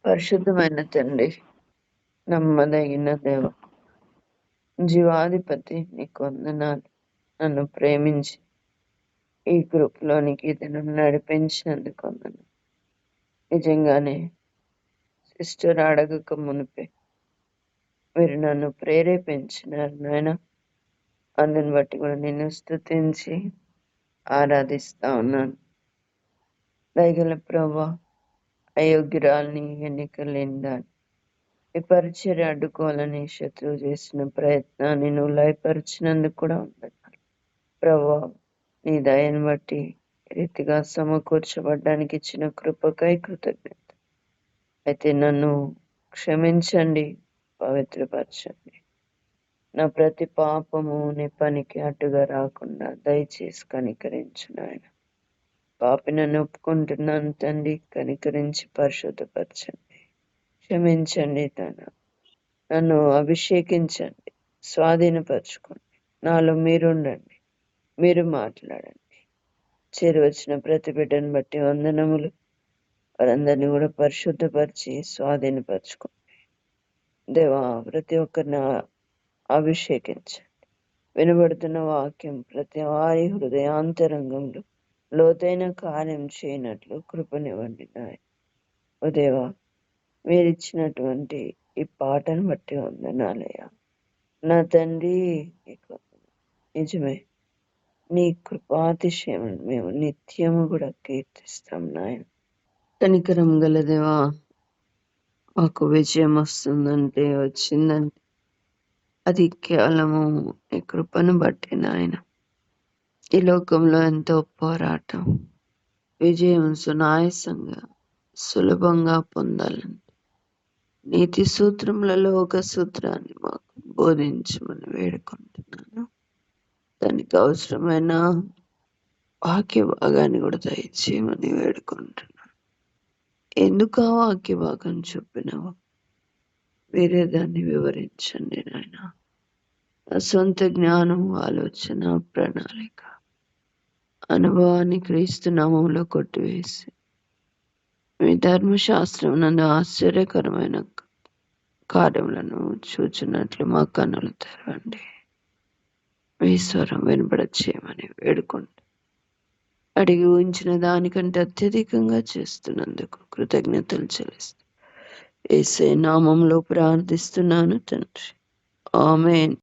పరిశుద్ధమైన తండ్రి, నమ్మదగిన దేవ, జీవాధిపతి, నీకు వందనాలు. నన్ను ప్రేమించి ఈ గ్రూప్లోనికి నన్ను నడిపించినందుకు వందనాలు. నిజంగానే సిస్టర్ అడగక మునిపే మీరు నన్ను ప్రేరేపించినారు నాయన. అందుని బట్టి కూడా నిన్ను స్తుతించి ఆరాధిస్తా ఉన్నాను. దయగల ప్రభా, అయోగ్యురాల్ని, ఎన్నిక లేని దాన్ని ఈ పరిచర్య అడ్డుకోవాలని శత్రువు చేసిన ప్రయత్నాన్ని నువ్వు లయపరిచినందుకు కూడా వందనాలు ప్రభా. నీ దయను బట్టి రీతిగా సమకూర్చబడ్డానికి ఇచ్చిన కృపకై కృతజ్ఞత. అయితే నన్ను క్షమించండి, పవిత్రపరచండి. నా ప్రతి పాపము నీ పనికి అడ్డుగా రాకుండా దయచేసి కనికరించు నాయన. పాపి నన్ను ఒప్పుకుంటున్నాను తండ్రి, కనికరించి పరిశుద్ధపరచండి, క్షమించండి. నన్ను అభిషేకించండి, స్వాధీనపరచుకోండి. నాలో మీరుండండి, మీరు మాట్లాడండి. చేరువచ్చిన ప్రతి బిడ్డను బట్టి వందనములు. వారందరినీ కూడా పరిశుద్ధపరిచి స్వాధీనపరచుకోండి దేవా. ప్రతి ఒక్కరిని అభిషేకించండి. వినబడుతున్న వాక్యం ప్రతి వారి హృదయాంతరంగంలో లోతైన కార్యం చేయనట్లు కృపనివ్వండి నాయన. ఓ దేవా, మీరిచ్చినటువంటి ఈ పాటను బట్టి వందనాలయ్యా. నా తండ్రి, నిజమే, నీ కృపాతిశయం మేము నిత్యము కూడా కీర్తిస్తాం నాయన. కనికరం గల దేవా, మాకు విజయం వస్తుందంటే, వచ్చిందంటే అది కేవలము నీ కృపను బట్టి నాయన. ఈ లోకంలో ఎంతో పోరాటం, విజయం సునాయాసంగా సులభంగా పొందాలంటే నీతి సూత్రములలో ఒక సూత్రాన్ని మాకు బోధించమని వేడుకుంటున్నాను. దానికి అవసరమైన వాక్య భాగాన్ని కూడా దయచేయమని వేడుకుంటున్నాను. ఎందుకు ఆ వాక్య భాగం చెప్పినావో వేరే దాన్ని వివరించండి నాయన. నా సొంత జ్ఞానం, ఆలోచన, ప్రణాళిక, అనుభవాన్ని క్రీస్తు నామంలో కొట్టివేసి మీ ధర్మశాస్త్రం నందు ఆశ్చర్యకరమైన కార్యములను చూచినట్లు మా కన్నులు తెరవండి. మీ స్వరం వినపడచేయమని వేడుకుంటూ అడిగి ఊహించిన దానికంటే అత్యధికంగా చేస్తున్నందుకు కృతజ్ఞతలు చెల్లిస్తూ యేసయ్య నామంలో ప్రార్థిస్తున్నాను తండ్రి, ఆమేన్.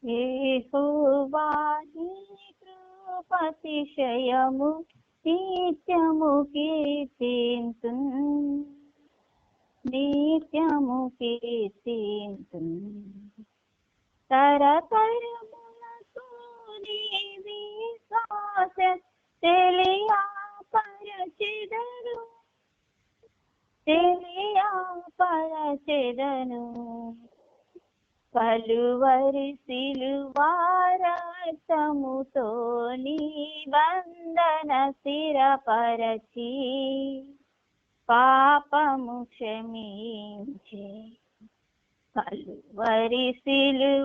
యెహోవా నీ కృపాతిశయము నిత్యము కీర్తింతున్, నిత్యము కీర్తింతున్. తరతరములకు నీ విశ్వాస తెలియపరచెదను, తెలియపరచెదను. కలువరి సిలువారక్తముతో నీ బంధన స్థిరపరచి పాపము క్షమించే. కలువరి సిలువారక్తముతో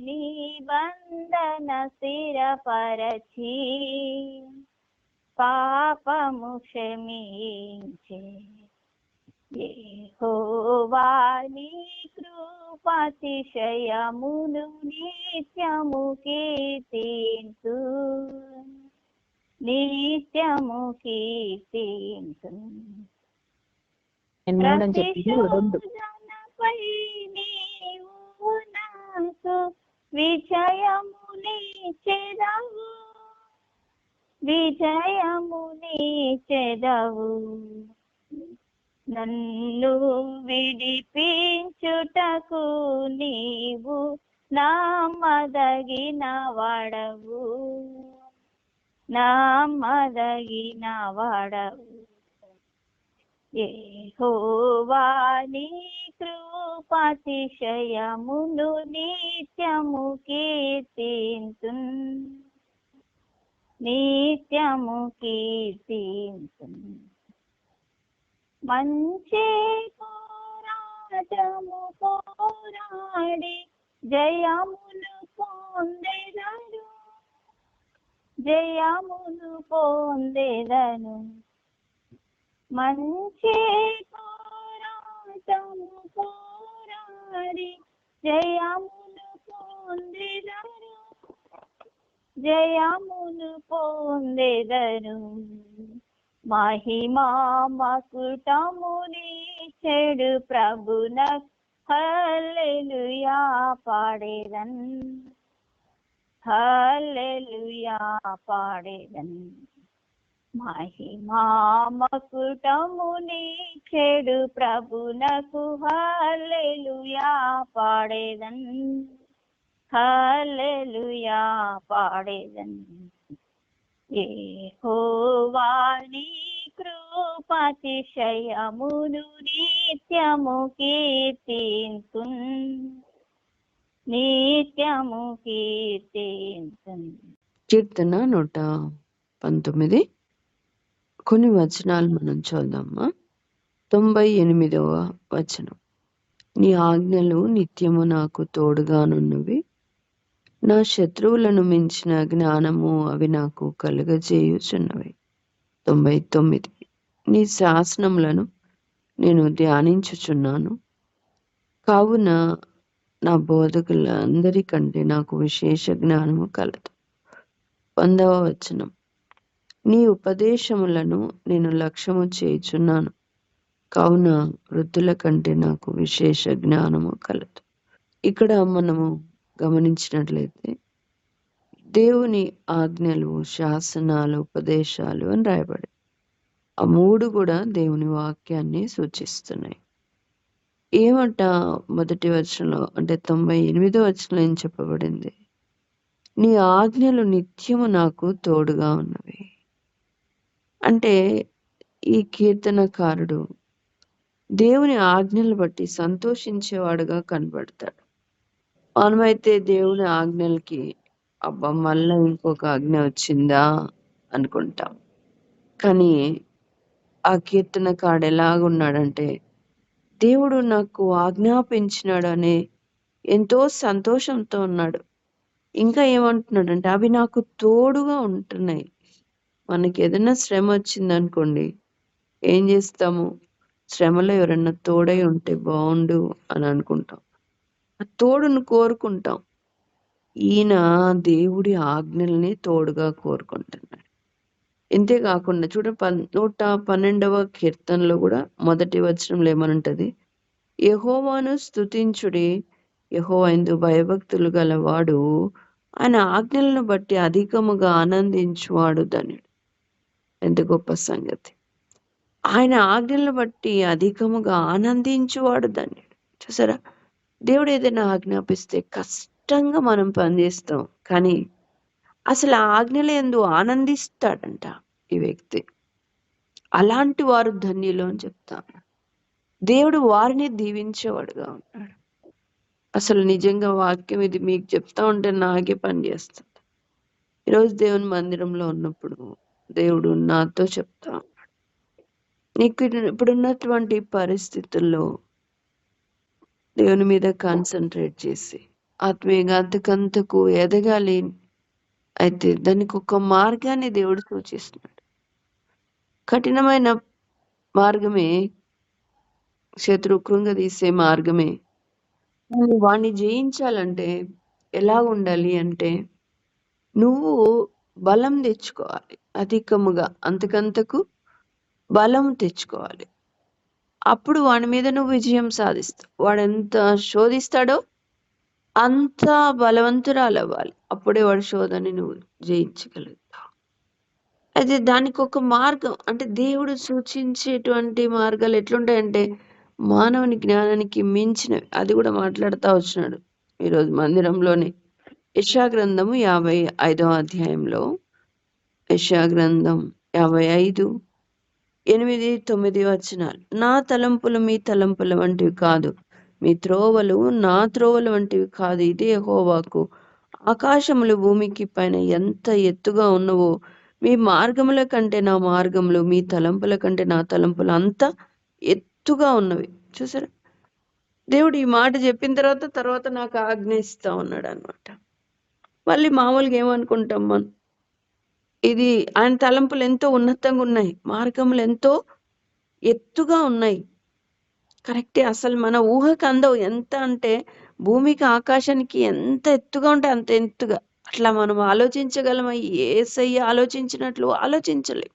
నీ బంధన స్థిరపరచి పాపము క్షమించే. యెహోవా నీ కృపాతిశయమును నిత్యము కీర్తింతు, నిత్యము కీర్తింతు. ప్రతి శోధనపై నీవు నాకు విజయమునిచ్చెదవు, విజయమునిచ్చెదవు. నన్ను విడిపించుటకు నీవు నమ్మదగిన వాడవు, నమ్మదగిన వాడవు. యెహోవా నీ కృపాతిశయమును నిత్యము కీర్తింతున్, నిత్యము కీర్తింతున్. మంచి పోరాటము పోరాడి జయమును పొందెదరు, జయమును పొందెదను. మంచి పోరాటము పోరాడి జయమును పొందెదను. జయమును పొందెదను. మహిమా మకుటమునిచ్చెడు ప్రభునకు హల్లెలూయా పాడేదన్. హల్లెలూయా పాడేదన్. మహిమా మకుటమునిచ్చెడు ప్రభునకు హల్లెలూయా పాడేదన్. హల్లెలూయా పాడేదన్. యెహోవా నీ కృపాతిశయమును నిత్యము కీర్తింతున్. నిత్యము కీర్తింతున్. కీర్తన 119 కొన్ని వచనాలు మనం చూద్దామా. 98వ వచనం. నీ ఆజ్ఞలు నిత్యము నాకు తోడుగానున్నవి. నా శత్రువులను మించిన జ్ఞానము అవి నాకు కలుగజేయుచున్నవి. 99. నీ శాసనములను నేను ధ్యానించుచున్నాను, కావున నా బోధకులందరికంటే నాకు విశేష జ్ఞానము కలదు. 100వ వచనం. నీ ఉపదేశములను నేను లక్ష్యము చేయుచున్నాను, కావున వృద్ధుల కంటే నాకు విశేష జ్ఞానము కలదు. ఇక్కడ మనము గమనించినట్లయితే దేవుని ఆజ్ఞలు, శాసనాలు, ఉపదేశాలు అని రాయబడి, ఆ 3 కూడా దేవుని వాక్యాన్ని సూచిస్తున్నాయి. ఏమంట మొదటి వచనంలో అంటే 98వ వచనంలో ఏం చెప్పబడింది? నీ ఆజ్ఞలు నిత్యము నాకు తోడుగా ఉన్నవి. అంటే ఈ కీర్తనకారుడు దేవుని ఆజ్ఞలు బట్టి సంతోషించేవాడుగా కనబడతాడు. మనమైతే దేవుని ఆజ్ఞలకి అబ్బా మళ్ళా ఇంకొక ఆజ్ఞ వచ్చిందా అనుకుంటాం. కానీ ఆ కీర్తనకారుడు ఎలాగున్నాడంటే, దేవుడు నాకు ఆజ్ఞాపించినాడు అనే ఎంతో సంతోషంతో ఉన్నాడు. ఇంకా ఏమంటున్నాడంటే అవి నాకు తోడుగా ఉంటున్నాయి. మనకి ఏదైనా శ్రమ వచ్చిందనుకోండి, ఏం చేస్తాము? శ్రమలో ఎవరన్నా తోడై ఉంటే బాగుండు అని అనుకుంటాం. ఆ తోడును కోరుకుంటాం. ఈయన దేవుడి ఆజ్ఞల్ని తోడుగా కోరుకుంటున్నాడు. ఇంతేకాకుండా 112వ కీర్తనలో కూడా మొదటి వచనంలో ఏమనుంటది? యెహోవాను స్తుతించుడి, యెహోవా యందు భయభక్తులు గలవాడు ఆయన ఆజ్ఞలను బట్టి అధికముగా ఆనందించువాడు ధన్యుడు. ఎంత గొప్ప సంగతి! ఆయన ఆజ్ఞలను బట్టి అధికముగా ఆనందించువాడు ధన్యుడు. చూసారా, దేవుడు ఏదైనా ఆజ్ఞాపిస్తే కష్టంగా మనం పనిచేస్తాం, కానీ అసలు ఆ ఆజ్ఞల యందు ఆనందిస్తాడంట ఈ వ్యక్తి. అలాంటి వారు ధన్యులు అని చెప్తాను. దేవుడు వారిని దీవించేవాడుగా ఉన్నాడు. అసలు నిజంగా వాక్యం ఇది మీకు చెప్తా ఉంటే నాకే పని చేస్తుంది. ఈరోజు దేవుని మందిరంలో ఉన్నప్పుడు దేవుడు నాతో చెప్తా ఉన్నాడు, నీకు ఇప్పుడున్నటువంటి పరిస్థితుల్లో దేవుని మీద కాన్సన్ట్రేట్ చేసి ఆత్మీయంగా అంతకంతకు ఎదగాలి. అయితే దానికి ఒక మార్గాన్ని దేవుడు సూచిస్తున్నాడు. కఠినమైన మార్గమే, శత్రువు కృంగదీసే మార్గమే. వాణ్ణి జయించాలంటే ఎలా ఉండాలి అంటే, నువ్వు బలం తెచ్చుకోవాలి. అధికముగా అంతకంతకు బలం తెచ్చుకోవాలి. అప్పుడు వాడి మీద నువ్వు విజయం సాధిస్తావు. వాడు ఎంత శోధిస్తాడో అంత బలవంతురాలవ్వాలి. అప్పుడే వాడి శోధని నువ్వు జయించగలుగుతావు. అయితే దానికి ఒక మార్గం అంటే దేవుడు సూచించేటువంటి మార్గాలు ఎట్లుంటాయంటే మానవుని జ్ఞానానికి మించినవి. అది కూడా మాట్లాడుతూ వచ్చినాడు ఈరోజు మందిరంలోనే. యెషయా గ్రంథము 55వ అధ్యాయంలో, యెషయా గ్రంథం 55, 8, 9 వచనాలు. నా తలంపులు మీ తలంపుల వంటివి కాదు, మీ త్రోవలు నా త్రోవల వంటివి కాదు. ఇది యెహోవాకు. ఆకాశములు భూమికి పైన ఎంత ఎత్తుగా ఉన్నవో మీ మార్గముల కంటే నా మార్గములు, మీ తలంపుల కంటే నా తలంపులు అంత ఎత్తుగా ఉన్నవి. చూసారా, దేవుడు ఈ మాట చెప్పిన తర్వాత నాకు ఆజ్ఞ ఇస్తా ఉన్నాడు అనమాట. మళ్ళీ మామూలుగా ఏమనుకుంటాం మనం, ఇది ఆయన తలంపులు ఎంతో ఉన్నతంగా ఉన్నాయి, మార్గములు ఎంతో ఎత్తుగా ఉన్నాయి. కరెక్టే, అసలు మన ఊహకు అందవు. ఎంత అంటే భూమికి ఆకాశానికి ఎంత ఎత్తుగా ఉంటే అంత ఎత్తుగా. అట్లా మనం ఆలోచించగలమా? యేసయ్య ఆలోచించినట్లు ఆలోచించలేం.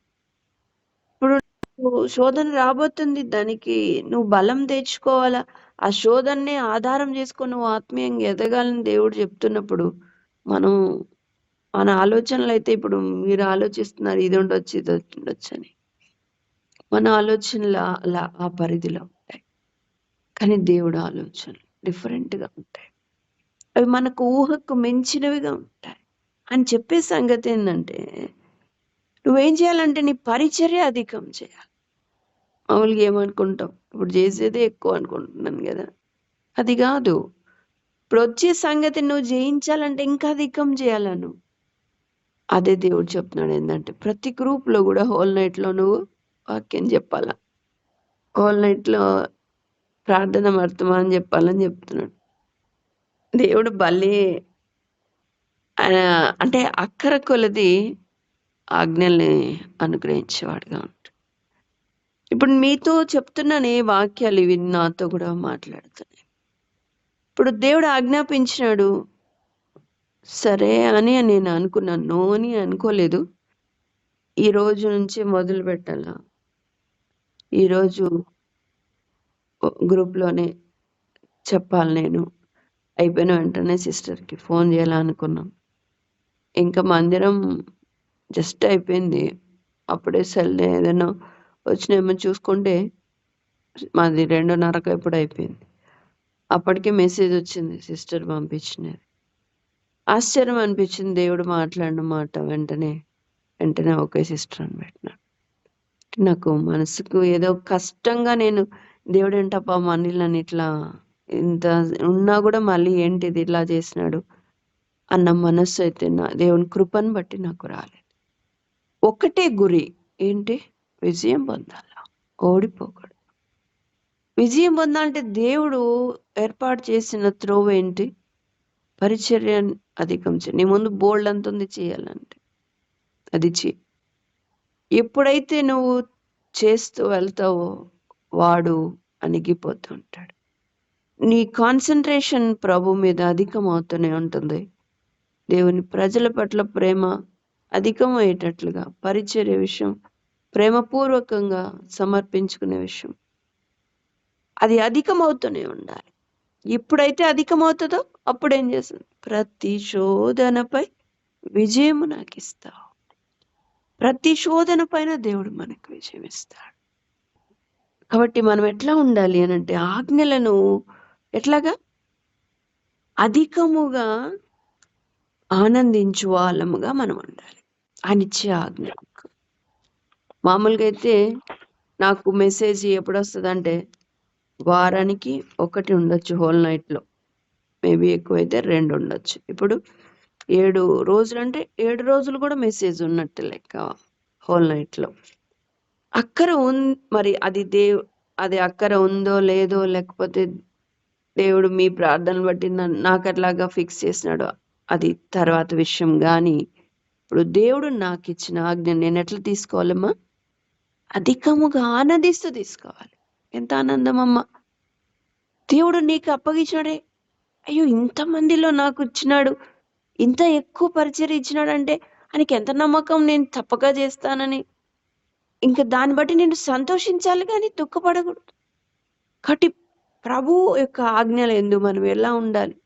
ఇప్పుడు నువ్వు శోధన రాబోతుంది, దానికి నువ్వు బలం తెచ్చుకోవాలా. ఆ శోధనని ఆధారం చేసుకొని నువ్వు ఆత్మీయంగా ఎదగాలని దేవుడు చెప్తున్నప్పుడు, మనం మన ఆలోచనలు అయితే ఇప్పుడు మీరు ఆలోచిస్తున్నారు ఇది ఉండొచ్చు ఇది ఉండొచ్చు అని. మన ఆలోచనలు అలా ఆ పరిధిలో ఉంటాయి, కానీ దేవుడు ఆలోచనలు డిఫరెంట్గా ఉంటాయి. అవి మనకు ఊహకు మించినవిగా ఉంటాయి అని చెప్పే సంగతి ఏంటంటే, నువ్వేం చేయాలంటే నీ పరిచర్య అధికం చేయాలి. మామూలుగా ఏమనుకుంటాం, ఇప్పుడు చేసేదే ఎక్కువ అనుకుంటున్నాను కదా, అది కాదు. ఇప్పుడు వచ్చే సంగతి నువ్వు జయించాలంటే ఇంకా అధికం చేయాల నువ్వు. అదే దేవుడు చెప్తున్నాడు ఏంటంటే, ప్రతి గ్రూప్లో కూడా హోల్ నైట్లో నువ్వు వాక్యం చెప్పాలా, హోల్ నైట్లో ప్రార్థన వర్తమానం చెప్పాలని చెప్తున్నాడు దేవుడు. భలే అంటే అక్కర కొలది ఆజ్ఞల్ని అనుగ్రహించేవాడుగా ఉంటాడు. ఇప్పుడు మీతో చెప్తున్నాను ఏ వాక్యాలు ఇవి నాతో కూడా మాట్లాడుతున్నాయి. ఇప్పుడు దేవుడు ఆజ్ఞాపించినాడు, సరే అని నేను అనుకున్నాను, నో అని అనుకోలేదు. ఈ రోజు నుంచి మొదలు పెట్టాలా, ఈరోజు గ్రూప్లోనే చెప్పాలి నేను. అయిపోయిన వెంటనే సిస్టర్కి ఫోన్ చేయాలనుకున్నాం. ఇంకా మందిరం జస్ట్ అయిపోయింది, అప్పుడే సెల్ ఏదైనా వచ్చినేమో చూసుకుంటే మాది 2:30 ఎప్పుడు అయిపోయింది. అప్పటికే మెసేజ్ వచ్చింది సిస్టర్ పంపించినది. ఆశ్చర్యం అనిపించింది, దేవుడు మాట్లాడిన మాట వెంటనే ఓకే సిస్టర్ అని పెట్టినాడు. నాకు మనసుకు ఏదో కష్టంగా, నేను దేవుడు ఏంటప్పా మనీలు నన్ను ఇట్లా ఇంత ఉన్నా కూడా మళ్ళీ ఏంటిది ఇలా చేసినాడు అన్న మనస్సు అయితే నా దేవుని కృపను బట్టి నాకు రాలేదు. ఒకటే గురి ఏంటి, విజయం పొందాలా, ఓడిపోకూడదు. విజయం పొందాలంటే దేవుడు ఏర్పాటు చేసిన త్రోవ ఏంటి, పరిచర్య అధికం చేయి. నీ ముందు బోల్డ్ అంత ఉంది చేయాలంటే అది చేయి. ఎప్పుడైతే నువ్వు చేస్తూ వెళ్తావో వాడు అణిగిపోతూ ఉంటాడు. నీ కాన్సన్ట్రేషన్ ప్రభు మీద అధికం అవుతూనే ఉంటుంది. దేవుని ప్రజల పట్ల ప్రేమ అధికమయ్యేటట్లుగా, పరిచర్య విషయం ప్రేమపూర్వకంగా సమర్పించుకునే విషయం అది అధికమవుతూనే ఉండాలి. ఎప్పుడైతే అధికమవుతుందో అప్పుడు ఏం చేస్తుంది, ప్రతి శోధనపై విజయము నాకు ఇస్తావు. ప్రతి శోధన పైన దేవుడు మనకు విజయం ఇస్తాడు. కాబట్టి మనం ఎట్లా ఉండాలి అని అంటే, ఆజ్ఞలను ఎట్లాగా అధికముగా ఆనందించు వాళ్ళముగా మనం ఉండాలి. అనిచ్చే ఆజ్ఞ మామూలుగా అయితే నాకు మెసేజ్ ఎప్పుడు వస్తుంది అంటే, వారానికి 1 ఉండొచ్చు, హోల్ నైట్లో మేబీ ఎక్కువైతే 2 ఉండొచ్చు. ఇప్పుడు 7 రోజులు అంటే 7 రోజులు కూడా మెసేజ్ ఉన్నట్టు లెక్క హోల్ నైట్లో. అక్కర మరి అది అక్కర ఉందో లేదో, లేకపోతే దేవుడు మీ ప్రార్థనలు బట్టి నాకు అట్లాగా ఫిక్స్ చేసినాడు, అది తర్వాత విషయం. కానీ ఇప్పుడు దేవుడు నాకు ఇచ్చిన ఆజ్ఞ నేను ఎట్లా తీసుకోవాలమ్మా, అధికముగా ఆనందిస్తూ తీసుకోవాలి. ఎంత ఆనందం అమ్మా, దేవుడు నీకు అప్పగించాడే, అయ్యో ఇంతమందిలో నాకు ఇచ్చినాడు, ఇంత ఎక్కువ పరిచయం ఇచ్చినాడంటే ఆయనకి ఎంత నమ్మకం, నేను తప్పగా చేస్తానని. ఇంకా దాన్ని బట్టి నేను సంతోషించాలి కానీ దుఃఖపడకూడదు. కాబట్టి ప్రభు యొక్క ఆజ్ఞలు ఎందు మనం ఎలా ఉండాలి,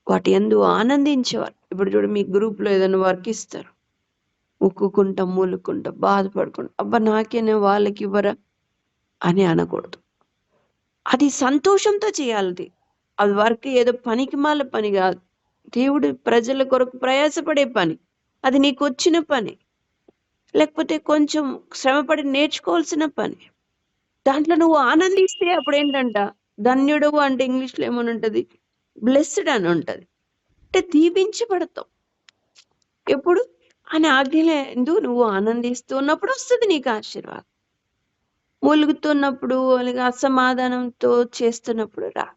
వాటి ఎందు ఆనందించేవారు. ఇప్పుడు చూడు, మీ గ్రూప్లో ఏదైనా వర్క్ ఇస్తారు, ముక్కుకుంటా మూలుకుంటా బాధపడుకుంటా, అబ్బా నాకేనే వాళ్ళకి ఇవ్వరా అని అనకూడదు. అది సంతోషంతో చేయాలి. అది వర్క్ ఏదో పనికిమాల పని కాదు, దేవుడు ప్రజల కొరకు ప్రయాసపడే పని, అది నీకు వచ్చిన పని, లేకపోతే కొంచెం శ్రమపడి నేర్చుకోవాల్సిన పని. దాంట్లో నువ్వు ఆనందిస్తే అప్పుడు ఏంటంట, ధన్యుడు అంటే ఇంగ్లీష్లో ఏమని ఉంటుంది, బ్లెస్డ్ అని ఉంటుంది. అంటే దీవించబడతావు. ఎప్పుడు అని ఆజ్ఞలు నువ్వు ఆనందిస్తూ ఉన్నప్పుడు వస్తుంది నీకు ఆశీర్వాదం. మూలుగుతున్నప్పుడు అలాగే అసమాధానంతో చేస్తున్నప్పుడు రా.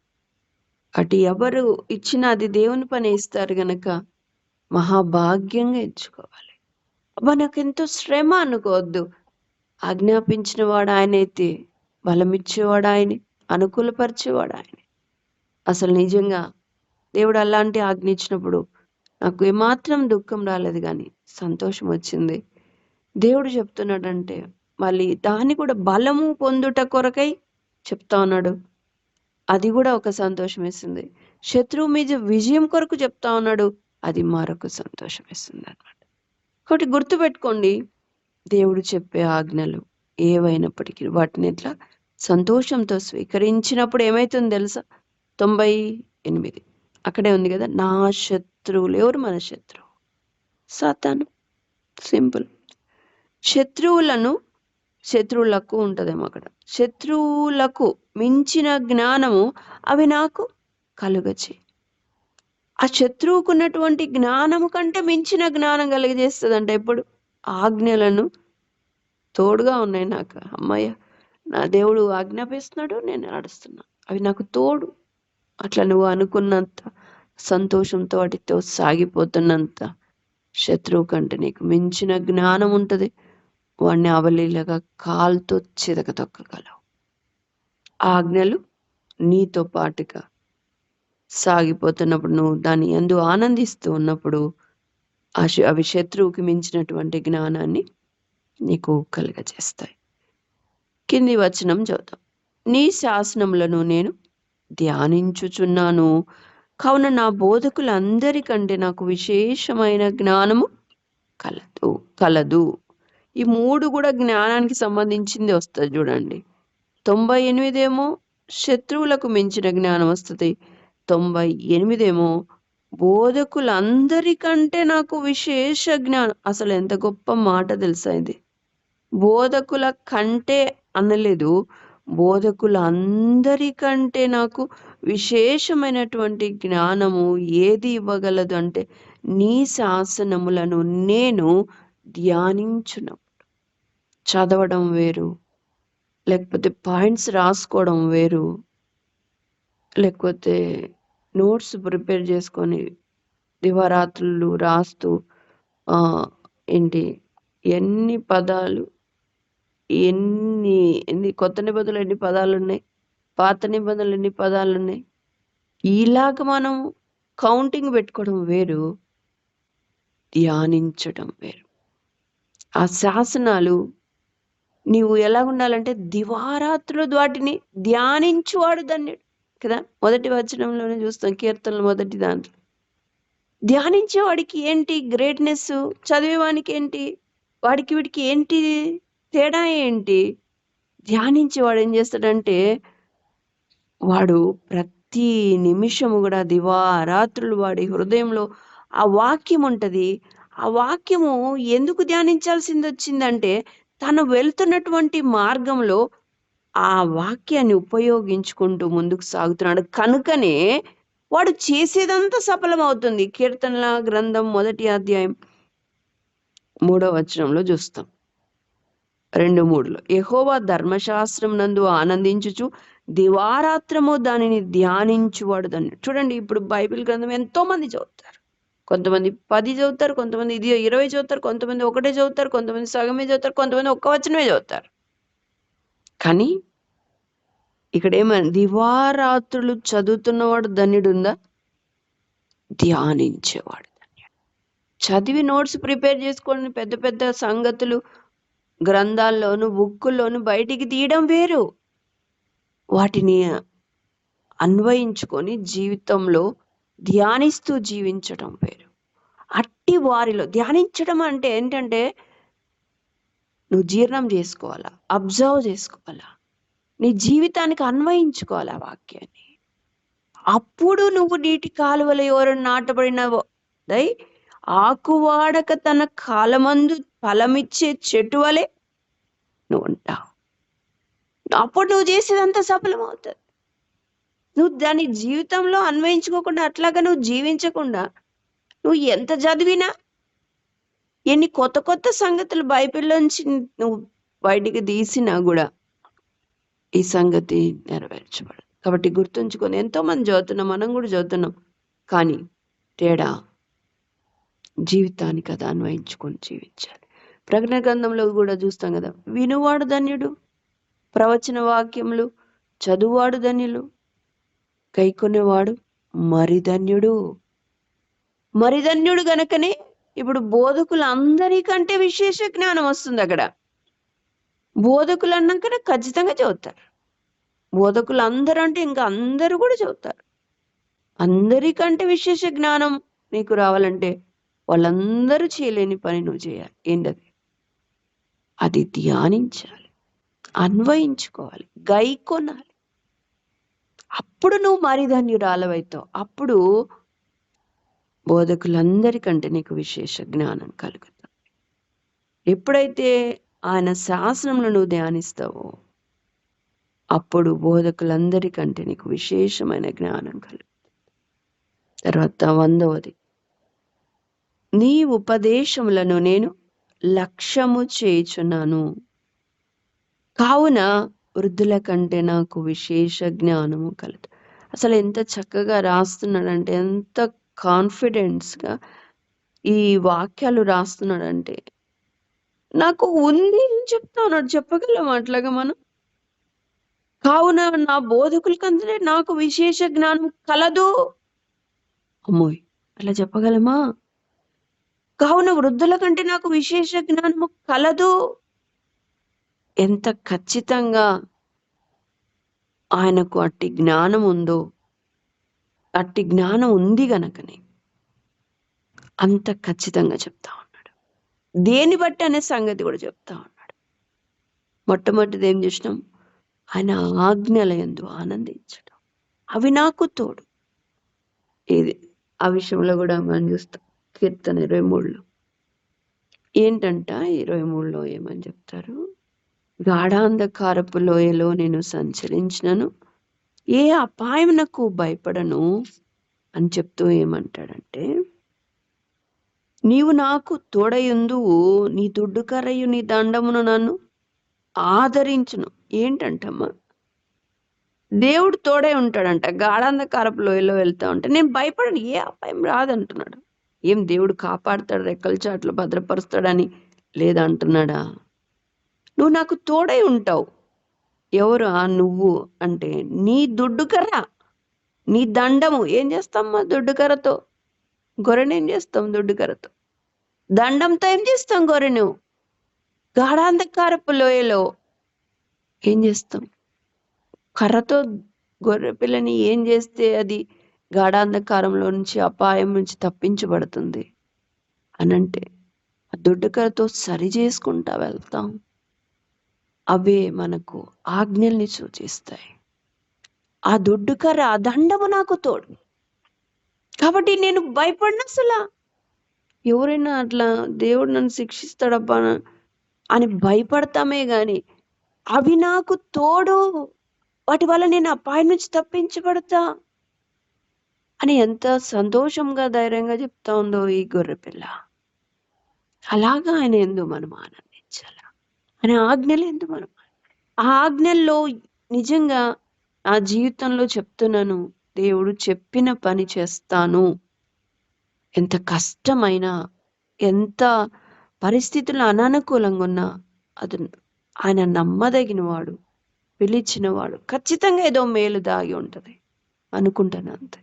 అటు ఎవరు ఇచ్చినా అది దేవుని పని ఇస్తారు గనక మహాభాగ్యంగా ఎంచుకోవాలి. మనకెంతో శ్రమ అనుకోవద్దు. ఆజ్ఞాపించిన వాడు ఆయనైతే బలమిచ్చేవాడు ఆయనే, అనుకూలపరిచేవాడు ఆయనే. అసలు నిజంగా దేవుడు అలాంటి ఆజ్ఞ ఇచ్చినప్పుడు నాకు ఏమాత్రం దుఃఖం రాలేదు, కానీ సంతోషం వచ్చింది. దేవుడు చెప్తున్నాడంటే మళ్ళీ దాన్ని కూడా బలము పొందుట కొరకై చెప్తా ఉన్నాడు. అది కూడా ఒక సంతోషం వేస్తుంది. శత్రువు మీద విజయం కొరకు చెప్తా ఉన్నాడు. అది మరొక సంతోషం వేస్తుంది అనమాట. కాబట్టి గుర్తుపెట్టుకోండి, దేవుడు చెప్పే ఆజ్ఞలు ఏవైనప్పటికీ వాటిని ఎట్లా సంతోషంతో స్వీకరించినప్పుడు ఏమైతుంది తెలుసా? 98 అక్కడే ఉంది కదా, నా శత్రువులు. ఎవరు మన శత్రువు? సాతాను. సింపుల్. శత్రువులకు ఉంటదేమో అక్కడ. శత్రువులకు మించిన జ్ఞానము అవి నాకు కలుగచేయి. ఆ శత్రువుకు ఉన్నటువంటి జ్ఞానము కంటే మించిన జ్ఞానం కలిగజేస్తుందంట. ఎప్పుడు? ఆజ్ఞలను తోడుగా ఉన్నాయి నాకు. అమ్మయ్య, నా దేవుడు ఆజ్ఞాపిస్తున్నాడు, నేను నడుస్తున్నా, అవి నాకు తోడు. అట్లా నువ్వు అనుకున్నంత సంతోషంతో వాటితో సాగిపోతున్నంత శత్రువు కంటే నీకు మించిన జ్ఞానం ఉంటుంది. వాడిని అవలీలగా కాలుతో చితక తొక్కగలవు. ఆజ్ఞలు నీతో పాటుగా సాగిపోతున్నప్పుడు, నువ్వు దాన్ని ఎందు ఆనందిస్తూ ఉన్నప్పుడు అవి శత్రువుకి మించినటువంటి జ్ఞానాన్ని నీకు కలుగజేస్తాయి. కింది వచనం చదువుతాం. నీ శాసనములను నేను ధ్యానించుచున్నాను, కావున నా బోధకులందరికంటే నాకు విశేషమైన జ్ఞానము కలదు. ఈ 3 కూడా జ్ఞానానికి సంబంధించింది వస్తుంది చూడండి. 98 ఏమో శత్రువులకు మించిన జ్ఞానం వస్తుంది. 98 ఏమో బోధకులందరికంటే నాకు విశేష జ్ఞానం. అసలు ఎంత గొప్ప మాట తెలుసా ఇది! బోధకుల కంటే అనలేదు, బోధకులందరికంటే నాకు విశేషమైనటువంటి జ్ఞానము ఏది ఇవ్వగలదు అంటే, నీ శాసనములను నేను ధ్యానించున్నప్పుడు. చదవడం వేరు, లేకపోతే పాయింట్స్ రాసుకోవడం వేరు, లేకపోతే నోట్స్ ప్రిపేర్ చేసుకొని దివారాత్రులు రాస్తూ ఎన్ని పదాలు, ఎన్ని కొత్త నిబంధనలు ఎన్ని పదాలు ఉన్నాయి, పాత నిబంధనలు ఎన్ని పదాలు ఉన్నాయి, ఇలాగ మనం కౌంటింగ్ పెట్టుకోవడం వేరు, ధ్యానించడం వేరు. ఆ శాసనాలు నీవు ఎలా ఉండాలంటే దివారాత్రులు వాటిని ధ్యానించువాడు ధన్యుడు కదా. మొదటి వచనంలోనే చూస్తాం, కీర్తనలు మొదటి దాంట్లో. ధ్యానించేవాడికి ఏంటి గ్రేట్నెస్? చదివేవానికి ఏంటి? వాడికి వీడికి ఏంటి తేడా? ఏంటి? ధ్యానించేవాడు ఏం చేస్తాడంటే, వాడు ప్రతి నిమిషము కూడా దివారాత్రులు వాడి హృదయంలో ఆ వాక్యం ఉంటుంది. ఆ వాక్యము ఎందుకు ధ్యానించాల్సింది వచ్చిందంటే, తను వెళ్తున్నటువంటి మార్గంలో ఆ వాక్యాన్ని ఉపయోగించుకుంటూ ముందుకు సాగుతున్నాడు కనుకనే వాడు చేసేదంతా సఫలమవుతుంది. కీర్తనల గ్రంథం 1వ అధ్యాయం 3వ వచనంలో చూస్తాం. 2:3లో యెహోవా ధర్మశాస్త్రం నందు ఆనందించుచు దివారాత్రము దానిని ధ్యానించువాడు ధన్యుడు. చూడండి, ఇప్పుడు బైబిల్ గ్రంథం ఎంతో మంది చదువుతారు. కొంతమంది 10 చదువుతారు, కొంతమంది 20 చదువుతారు, కొంతమంది 1 చదువుతారు, కొంతమంది సగమే చదువుతారు, కొంతమంది ఒక్క వచనమే చదువుతారు. కానీ ఇక్కడ ఏమని, దివారాత్రులు చదువుతున్నవాడు ధన్యుడుందా? ధ్యానించేవాడు ధన్యుడు. చదివి నోట్స్ ప్రిపేర్ చేసుకొని పెద్ద పెద్ద సంగతులు గ్రంథాల్లోను బుక్కుల్లోను బయటికి తీయడం వేరు, వాటిని అన్వయించుకొని జీవితంలో ధ్యానిస్తూ జీవించడం వేరు. అట్టి వారిలో ధ్యానించడం అంటే ఏంటంటే, నువ్వు జీర్ణం చేసుకోవాలా, అబ్జర్వ్ చేసుకోవాలా, నీ జీవితానికి అన్వయించుకోవాలి ఆ వాక్యాన్ని. అప్పుడు నువ్వు నీటి కాలువల ఎవరు నాటబడిన ఆకువాడక తన కాలమందు ఫలమిచ్చే చెట్టు వలె నువ్వు ఉంటావు. అప్పుడు నువ్వు చేసేదంతా సఫలమవుతుంది. నువ్వు దాని జీవితంలో అన్వయించుకోకుండా, అట్లాగా నువ్వు జీవించకుండా, నువ్వు ఎంత చదివినా, ఎన్ని కొత్త కొత్త సంగతులు బైబిల్లోంచి నువ్వు బయటికి తీసినా కూడా ఈ సంగతి నెరవేర్చబడదు. కాబట్టి గుర్తుంచుకొని, ఎంతో మంది చదువుతున్నాం, మనం కూడా చదువుతున్నాం, కానీ తేడా జీవితానికి అది అన్వయించుకొని జీవించాలి. ప్రకటన గ్రంథంలో కూడా చూస్తాం కదా, వినువాడు ధన్యుడు, ప్రవచన వాక్యములు చదువువాడు ధన్యులు, కైకొనేవాడు మరి ధన్యుడు. మరి ధన్యుడు గనకనే ఇప్పుడు బోధకులందరికంటే విశేష జ్ఞానం వస్తుంది అక్కడ. బోధకులు అన్నాకనే ఖచ్చితంగా చదువుతారు. బోధకులు అందరూ అంటే ఇంకా అందరూ కూడా చదువుతారు. అందరికంటే విశేష జ్ఞానం నీకు రావాలంటే వాళ్ళందరూ చేయలేని పని నువ్వు చేయాలి. ఏంటది? అది ధ్యానించాలి, అన్వయించుకోవాలి, గైకొనాలి. అప్పుడు నువ్వు మరి ధన్యురాలవైతావు. అప్పుడు బోధకులందరికంటే నీకు విశేష జ్ఞానం కలుగుతుంది. ఎప్పుడైతే ఆయన శాసనంలో నువ్వు ధ్యానిస్తావో అప్పుడు బోధకులందరికంటే నీకు విశేషమైన జ్ఞానం కలుగుతుంది. తర్వాత 100వది, నీ ఉపదేశములను నేను లక్ష్యము చేయుచున్నాను, కావున వృద్ధుల కంటే నాకు విశేష జ్ఞానము కలదు. అసలు ఎంత చక్కగా రాస్తున్నాడంటే, ఎంత కాన్ఫిడెన్స్గా ఈ వాక్యాలు రాస్తున్నాడంటే, నాకు ఉంది అని చెప్తా ఉన్నాడు. చెప్పగలం అట్లాగా మనం? కావున నా బోధకులకంటే నాకు విశేష జ్ఞానం కలదు. అమ్మోయ్, అట్లా చెప్పగలమా? కావున వృద్ధుల కంటే నాకు విశేష జ్ఞానము కలదు. ఎంత ఖచ్చితంగా ఆయనకు అట్టి జ్ఞానం ఉందో, అట్టి జ్ఞానం ఉంది గనకనే అంత ఖచ్చితంగా చెప్తా ఉన్నాడు. దేని బట్టి అనే సంగతి కూడా చెప్తా ఉన్నాడు. మొట్టమొదటిది ఏం చేసినాం? ఆయన ఆజ్ఞలయందు ఆనందించడం, అవి నాకు తోడు. ఇది ఆ విషయంలో కూడా మనం చూస్తాం. కీర్తన 23లో ఏంటంట, 23లో ఏమని చెప్తారు? గాఢాంధకారపు లోయలో నేను సంచరించినను ఏ అపాయమునకు భయపడను అని చెప్తూ ఏమంటాడంటే, నీవు నాకు తోడయుందువు, నీ దుడ్డు కర్రయు నీ దండమును నన్ను ఆదరించును. ఏంటంటమ్మా? దేవుడు తోడే ఉంటాడంట. గాఢాంధకారపు లోయలో వెళ్తా ఉంటే నేను భయపడను, ఏ అపాయం రాదంటున్నాడు. ఏం దేవుడు కాపాడుతాడు, రెక్కల చాట్లు భద్రపరుస్తాడని లేదంటున్నాడా? నువ్వు నాకు తోడై ఉంటావు. ఎవరు ఆ నువ్వు అంటే, నీ దుడ్డు కర్ర నీ దండము. ఏం చేస్తామ్మా దుడ్డు కర్రతో? గొర్రెనేం చేస్తాం దుడ్డు కర్రతో? దండంతో ఏం చేస్తాం గొర్రెను? గాఢాంధకారపు లోయలో ఏం చేస్తాం? కర్రతో గొర్రె పిల్లని ఏం చేస్తే అది గాఢాంధకారంలో నుంచి, అపాయం నుంచి తప్పించబడుతుంది అనంటే ఆ దుడ్డు కర్రతో సరి చేసుకుంటా వెళ్తాం. అవే మనకు ఆజ్ఞల్ని సూచిస్తాయి. ఆ దుడ్డు కర్ర, ఆ దండము నాకు తోడు. కాబట్టి నేను భయపడిన అసలు ఎవరైనా అట్లా దేవుడు నన్ను శిక్షిస్తాడబ్బా అని భయపడతామే గాని, అవి నాకు తోడు, వాటి వల్ల నేను అపాయం నుంచి తప్పించబడతా అని ఎంత సంతోషంగా ధైర్యంగా చెప్తా ఉందో ఈ గొర్రె పిల్ల. అలాగా ఆయన ఎందు మనం ఆనందించాల. ఆయన ఆజ్ఞలు ఎందు మనం, ఆ ఆజ్ఞల్లో నిజంగా నా జీవితంలో చెప్తున్నాను, దేవుడు చెప్పిన పని చేస్తాను. ఎంత కష్టమైనా, ఎంత పరిస్థితులు అనానుకూలంగా ఉన్నా అది ఆయన నమ్మదగిన వాడు, పిలిచిన వాడు. ఖచ్చితంగా ఏదో మేలు దాగి ఉంటది అనుకుంటాను. అంతే,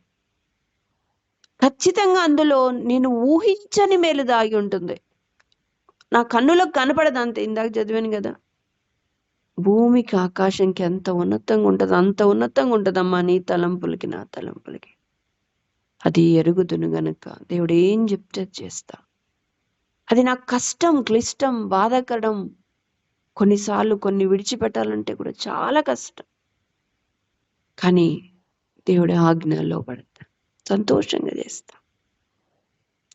ఖచ్చితంగా అందులో నేను ఊహించని మేలు దాగి ఉంటుంది. నా కన్నులకు కనపడదు అంతే. ఇందాక చదివాను కదా, భూమికి ఆకాశంకి ఎంత ఉన్నతంగా ఉంటుంది, అంత ఉన్నతంగా ఉంటుందమ్మా నీ తలంపులకి నా తలంపులకి. అది ఎరుగుదును గనక దేవుడు ఏం చెప్తే చేస్తా. అది నాకు కష్టం, క్లిష్టం, బాధాకరం. కొన్నిసార్లు కొన్ని విడిచిపెట్టాలంటే కూడా చాలా కష్టం. కానీ దేవుడి ఆజ్ఞలో పడతా, సంతోషంగా చేస్తా.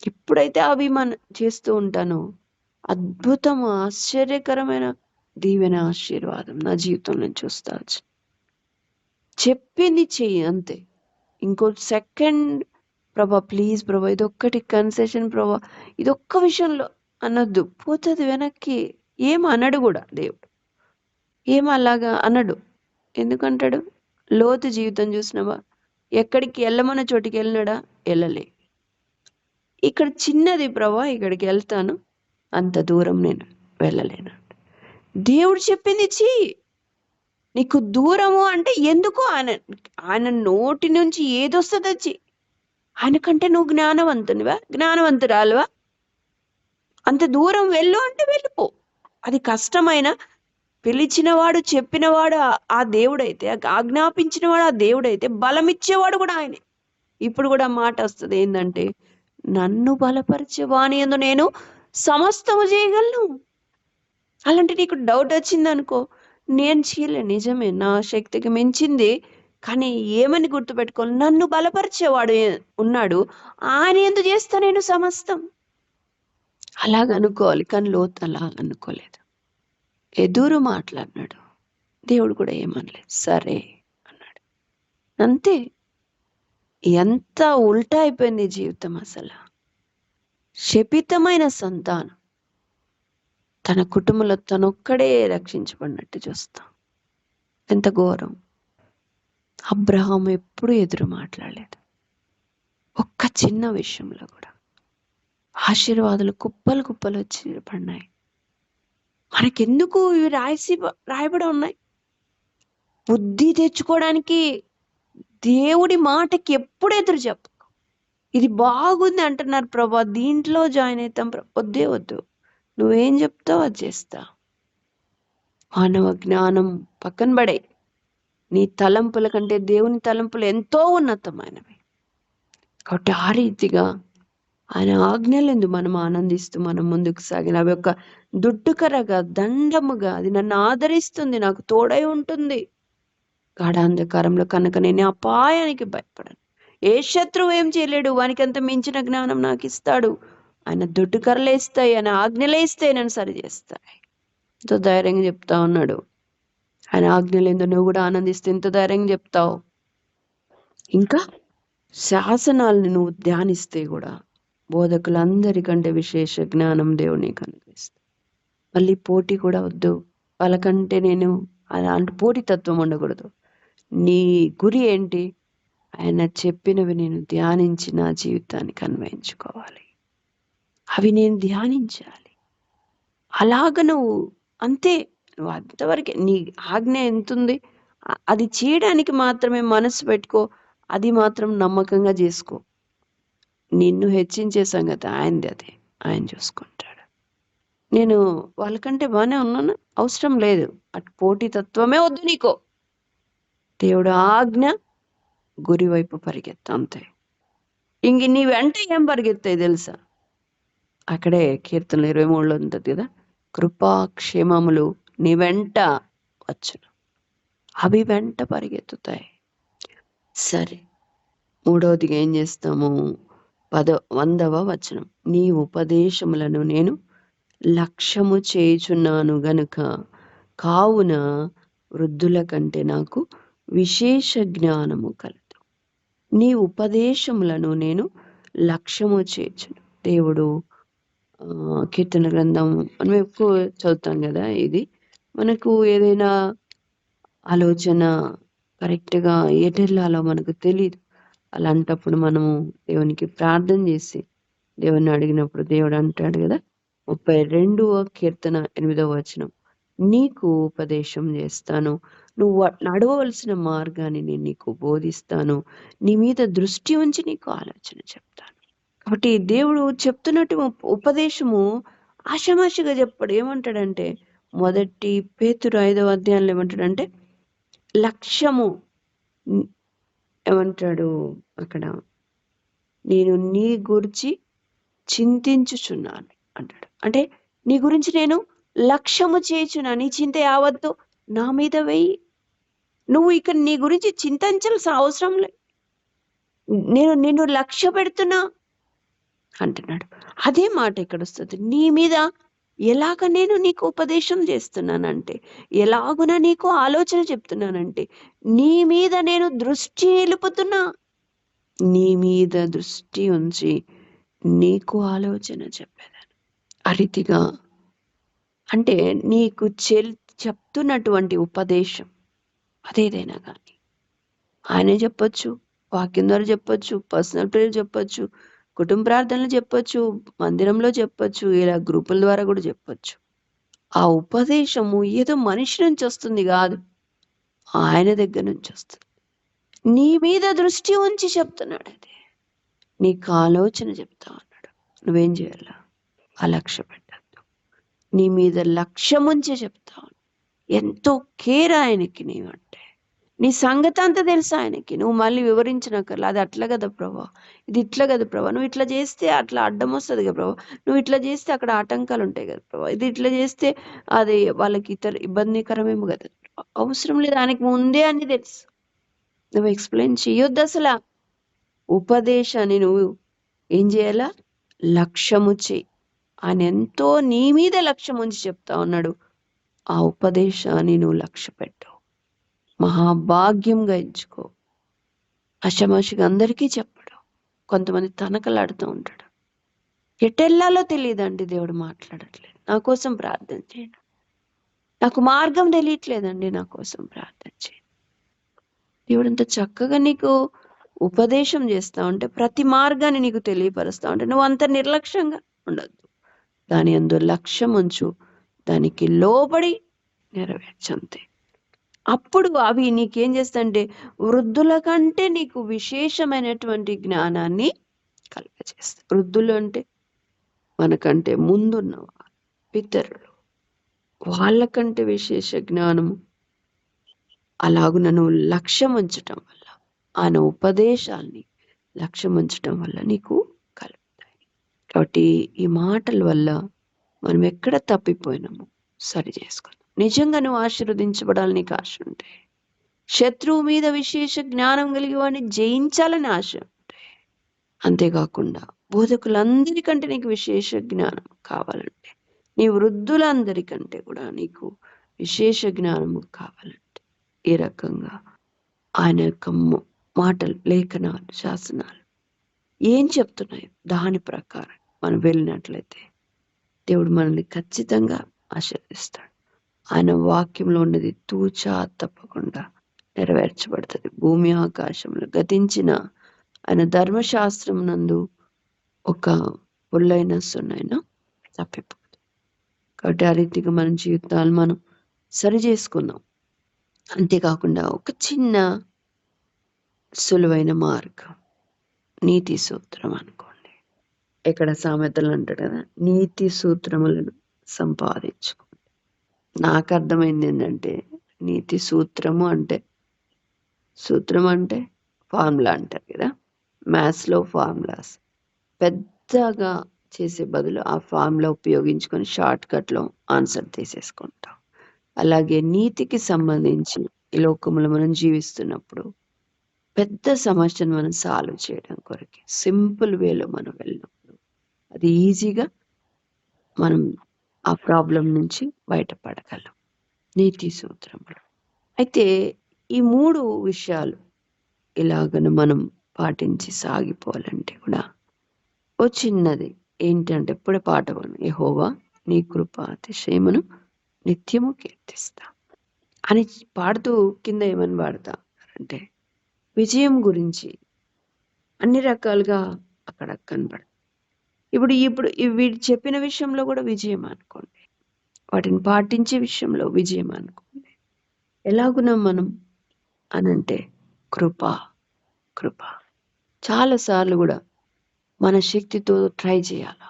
ఎప్పుడైతే అవి చేస్తూ ఉంటానో అద్భుతం, ఆశ్చర్యకరమైన దీవెన, ఆశీర్వాదం నా జీవితంలో చూస్తా. చెప్పింది చెయ్యి అంతే. ఇంకో సెకండ్ ప్రభా ప్లీజ్ ప్రభా ఇదొక్కటి కన్సెషన్ ప్రభా ఇదొక్క విషయంలో అనొద్దు. పోతుంది వెనక్కి. ఏం అనడు కూడా దేవుడు, ఏం అలాగా అనడు. ఎందుకంటాడు? లోతు జీవితం చూసినావా? ఎక్కడికి వెళ్ళమన్న చోటికి వెళ్ళినాడా? వెళ్ళలే. ఇక్కడ చిన్నది ప్రభా, ఇక్కడికి వెళ్తాను, అంత దూరం నేను వెళ్ళలేను. దేవుడు చెప్పింది చెయ్యి. నీకు దూరము అంటే ఎందుకు? ఆయన నోటి నుంచి ఏదొస్తుంది వచ్చి. ఆయనకంటే నువ్వు జ్ఞానవంతునివా, జ్ఞానవంతురాలువా? అంత దూరం వెళ్ళు అంటే వెళ్ళిపో. అది కష్టమైన పిలిచినవాడు చెప్పినవాడు ఆ దేవుడైతే, ఆజ్ఞాపించినవాడు ఆ దేవుడైతే, బలమిచ్చేవాడు కూడా ఆయనే. ఇప్పుడు కూడా మాట వస్తుంది ఏంటంటే, నన్ను బలపరిచే వాని యందు నేను సమస్తము చేయగలను. అలాంటి నీకు డౌట్ వచ్చింది అనుకో, నేను చేయలే, నిజమే, నా శక్తికి మించింది. కానీ ఏమని గుర్తుపెట్టుకోవాలి, నన్ను బలపరిచేవాడు ఉన్నాడు, ఆయన యందు చేస్తా నేను సమస్తం. అలాగనుకోవాలి. కానీ లోతు అలా అనుకోలేదు. ఎదురు మాట్లాడినాడు. దేవుడు కూడా ఏమనలేదు, సరే అన్నాడు. అంతే. ఎంత ఉల్టా అయిపోయింది జీవితం అసలు. శపితమైన సంతానం తన కుటుంబంలో తనొక్కడే రక్షించబడినట్టు చూస్తాం. ఎంత ఘోరం. అబ్రహాం ఎప్పుడు ఎదురు మాట్లాడలేదు. ఒక్క చిన్న విషయంలో కూడా ఆశీర్వాదాలు కుప్పలు కుప్పలు వచ్చి పడినాయి. మనకెందుకు ఇవి రాయబడి ఉన్నాయి? బుద్ధి తెచ్చుకోవడానికి. దేవుడి మాటకి ఎప్పుడు ఎదురు చెప్పు. ఇది బాగుంది అంటున్నారు ప్రభా, దీంట్లో జాయిన్ అవుతాం. వద్దే వద్దు, నువ్వేం చెప్తావు అది చేస్తా. మానవ జ్ఞానం పక్కన పడే, నీ తలంపుల కంటే దేవుని తలంపులు ఎంతో ఉన్నతమైనవి. కాబట్టి ఆ రీతిగా ఆయన ఆజ్ఞలందు మనం ఆనందిస్తూ మనం ముందుకు సాగిన అవి ఒక దుడ్డుకరగా, దండముగా అది నన్ను ఆదరిస్తుంది, నాకు తోడై ఉంటుంది. గాఢాంధకారంలో కనుక నేను అపాయానికి భయపడను. ఏ శత్రువు ఏం చేయలేడు, వానికి అంత మించిన జ్ఞానం నాకు ఇస్తాడు. ఆయన దొడ్డుకర్రలేస్తాయి, ఆయన ఆజ్ఞలేస్తాయి, నన్ను సరి చేస్తాయి. ఎంతో ధైర్యంగా చెప్తా ఉన్నాడు. ఆయన ఆజ్ఞలేందో నువ్వు కూడా ఆనందిస్తే ఎంత ధైర్యంగా చెప్తావు. ఇంకా శాసనాలను నువ్వు ధ్యానిస్తే కూడా బోధకులందరికంటే విశేష జ్ఞానం దేవుని కనిపిస్తుంది. మళ్ళీ పోటీ కూడా వద్దు. వాళ్ళకంటే నేను అలాంటి పోటీతత్వం ఉండకూడదు. నీ గురి ఏంటి? ఆయన చెప్పినవి నేను ధ్యానించి నా జీవితానికి అన్వయించుకోవాలి. అవి నేను ధ్యానించాలి. అలాగ నువ్వు అంతే, నువ్వు అంతవరకే. నీ ఆజ్ఞ ఎంతుంది అది చేయడానికి మాత్రమే మనసు పెట్టుకో. అది మాత్రం నమ్మకంగా చేసుకో. నిన్ను హెచ్చించే సంగతి ఆయనది, అదే ఆయన చూసుకుంటాడు. నేను వాళ్ళకంటే బాగానే ఉన్నాను, అవసరం లేదు. అటు పోటీతత్వమే వద్దు నీకో. దేవుడు ఆజ్ఞ, గురి వైపు పరిగెత్తా, అంతే. ఇంక నీ వెంట ఏం పరిగెత్తాయి తెలుసా? అక్కడే కీర్తనలు 23లో ఉంటుంది కదా, కృపాక్షేమములు నీ వెంట వచ్చును, అవి వెంట పరిగెత్తుతాయి. సరే, మూడవదిగా ఏం చేస్తాము? 100వ వచనం, నీ ఉపదేశములను నేను లక్ష్యము చేయుచున్నాను గనుక, కావున వృద్ధుల కంటే నాకు విశేష జ్ఞానము కలదు. నీ ఉపదేశములను నేను లక్ష్యము చేయుచును. దేవుడు కీర్తన గ్రంథం మనం ఎక్కువ చదువుతాం కదా. ఇది మనకు ఏదైనా ఆలోచన కరెక్ట్గా ఎటెళ్ళాలో మనకు తెలియదు. అలాంటప్పుడు మనము దేవునికి ప్రార్థన చేసి దేవుని అడిగినప్పుడు దేవుడు అంటాడు కదా, 32వ కీర్తన 8వ వచనం, నీకు ఉపదేశం చేస్తాను, నువ్వు నడవవలసిన మార్గాన్ని నేను నీకు బోధిస్తాను, నీ మీద దృష్టి ఉంచి నీకు ఆలోచన చెప్తాను. కాబట్టి దేవుడు చెప్తున్నట్టు ఉపదేశము ఆషామాషిగా చెప్పాడు. ఏమంటాడంటే, మొదటి పేతురు 5వ అధ్యాయంలో ఏమంటాడంటే, లక్ష్యము ఏమంటాడు అక్కడ, నేను నీ గురించి చింతించుచున్నాను అంటాడు. అంటే నీ గురించి నేను లక్ష్యము చేయుచున్నా, నీ చింత యావత్తు నా మీద వెయ్యి. నువ్వు ఇక్కడ నీ గురించి చింతించాల్సిన అవసరం లేదు, నేను నిన్ను లక్ష్య పెడుతున్నా అంటున్నాడు. అదే మాట ఇక్కడ వస్తుంది. నీ మీద ఎలాగ నేను నీకు ఉపదేశం చేస్తున్నానంటే, ఎలాగున నీకు ఆలోచన చెప్తున్నానంటే, నీ మీద నేను దృష్టి నిలుపుతున్నా, నీ మీద దృష్టి ఉంచి నీకు ఆలోచన చెప్పేదాన్ని. ఆ రీతిగా అంటే నీకు చెప్తున్నటువంటి ఉపదేశం అదేదైనా కానీ ఆయనే చెప్పొచ్చు, వాక్యం ద్వారా చెప్పొచ్చు, పర్సనల్ ప్రేయర్ చెప్పొచ్చు, కుటుంబ ప్రార్థనలు చెప్పొచ్చు, మందిరంలో చెప్పొచ్చు, ఇలా గ్రూపుల ద్వారా కూడా చెప్పొచ్చు. ఆ ఉపదేశము ఏదో మనిషి నుంచి వస్తుంది కాదు, ఆయన దగ్గర నుంచి వస్తుంది. నీ మీద దృష్టి ఉంచి చెప్తున్నాడు. అది నీకు ఆలోచన చెప్తా ఉన్నాడు. నువ్వేం చేయాలా? ఆ లక్ష్య పెట్టద్దు. నీ మీద లక్ష్యం ఉంచి చెప్తా ఉన్నాడు. ఎంతో కేర్ ఆయనకి నీవంటే. నీ సంగతి అంతా తెలుసు ఆయనకి. నువ్వు మళ్ళీ వివరించినక్కర్లా. అది అట్లా కదా ప్రభా, ఇది ఇట్లా కదా ప్రభా, నువ్వు ఇట్లా చేస్తే అట్లా అడ్డం వస్తుంది కదా ప్రభా, నువ్వు ఇట్లా చేస్తే అక్కడ ఆటంకాలు ఉంటాయి కదా ప్రభా, ఇది ఇట్లా చేస్తే అది వాళ్ళకి ఇబ్బందికరమేమో కదా ప్రభా. అవసరం లేదు, ఆయనకి ముందే అన్ని తెలుసు. నువ్వు ఎక్స్ప్లెయిన్ చేయొద్దు అసలు. ఉపదేశాన్ని నువ్వు ఏం చేయాలా? లక్ష్యము చేయి. ఆయన ఎంతో నీ మీద లక్ష్యం ఉంచి చెప్తా ఉన్నాడు. ఆ ఉపదేశాన్ని నువ్వు లక్ష్య పెట్టు, మహాభాగ్యంగా ఎంచుకో. అశమాషిగా అందరికీ చెప్పడు. కొంతమంది తనకలాడుతూ ఉంటాడు. ఎటెల్లాలో తెలియదండి, దేవుడు మాట్లాడట్లేదు. నా కోసం ప్రార్థన చేయండి. నాకు మార్గం తెలియట్లేదండి, నా కోసం ప్రార్థన చేయండి. దేవుడు అంత చక్కగా నీకు ఉపదేశం చేస్తా ఉంటే, ప్రతి మార్గాన్ని నీకు తెలియపరుస్తా ఉంటే, నువ్వు అంత నిర్లక్ష్యంగా ఉండద్దు. దాని అందు లక్ష్యం ఉంచు, దానికి లోబడి నెరవేర్చంతే. అప్పుడు అవి నీకేం చేస్తాయంటే వృద్ధుల కంటే నీకు విశేషమైనటువంటి జ్ఞానాన్ని కలుగజేస్తాయి. వృద్ధులు అంటే మనకంటే ముందున్న పితరులు, వాళ్ళకంటే విశేష జ్ఞానము. అలాగున నువ్వు లక్ష్యం ఉంచటం వల్ల, ఆయన ఉపదేశాల్ని లక్ష్యం ఉంచటం వల్ల నీకు కలుగుతాయి. కాబట్టి ఈ మాటల వల్ల మనం ఎక్కడ తప్పిపోయినామో సరి చేసుకుందాం. నిజంగా నువ్వు ఆశీర్వదించబడాలని నీకు ఆశ ఉంటే, శత్రువు మీద విశేష జ్ఞానం కలిగి వాడిని జయించాలని ఆశ ఉంటే, అంతేకాకుండా బోధకులందరికంటే నీకు విశేష జ్ఞానం కావాలంటే, నీ వృద్ధులందరికంటే కూడా నీకు విశేష జ్ఞానము కావాలంటే, ఈ రకంగా ఆయన యొక్క మాటలు, లేఖనాలు, శాసనాలు ఏం చెప్తున్నాయో దాని ప్రకారం మనం వెళ్ళినట్లయితే దేవుడు మనల్ని ఖచ్చితంగా ఆశీర్వదిస్తాడు. ఆయన వాక్యంలో ఉన్నది తూచా తప్పకుండా నెరవేర్చబడుతుంది. భూమి ఆకాశంలో గతించిన ఆయన ధర్మశాస్త్రం నందు ఒక పుల్లైన సున్నైనా తప్పిపోదు. కాబట్టి ఆ రీతిగా మన జీవితాలు మనం సరి చేసుకుందాం. అంతేకాకుండా ఒక చిన్న సులువైన మార్గం, నీతి సూత్రం అనుకోండి. ఇక్కడ సామెతలు అంటాడు కదా, నీతి సూత్రములను సంపాదించుకోండి. నాకు అర్థమైంది ఏంటంటే, నీతి సూత్రము అంటే, సూత్రం అంటే ఫార్ములా అంటారు కదా, మ్యాథ్స్లో ఫార్ములాస్ పెద్దగా చేసే బదులు ఆ ఫార్ములా ఉపయోగించుకొని షార్ట్ కట్లో ఆన్సర్ తీసేసుకుంటాం. అలాగే నీతికి సంబంధించి ఈ లోకంలో మనం జీవిస్తున్నప్పుడు పెద్ద సమస్యను మనం సాల్వ్ చేయడం కొరకు సింపుల్ వేలో మనం వెళ్ళినప్పుడు అది ఈజీగా మనం ఆ ప్రాబ్లం నుంచి బయటపడగలం. నీతి సూత్రములు. అయితే ఈ 3 విషయాలు ఇలాగను మనం పాటించి సాగిపోవాలంటే కూడా ఓ చిన్నది ఏంటంటే, ఇప్పుడే పాట యెహోవా నీ కృప అతిశయమును నిత్యము కీర్తిస్తా అని పాడుతూ కింద ఏమని పాడతా అంటే, విజయం గురించి అన్ని రకాలుగా అక్కడ కనబడ. ఇప్పుడు వీడు చెప్పిన విషయంలో కూడా విజయం అనుకోండి, వాటిని పాటించే విషయంలో విజయం అనుకోండి. ఎలాగున్నాం మనం అనంటే కృప కృప. చాలాసార్లు కూడా మన శక్తితో ట్రై చేయాలి.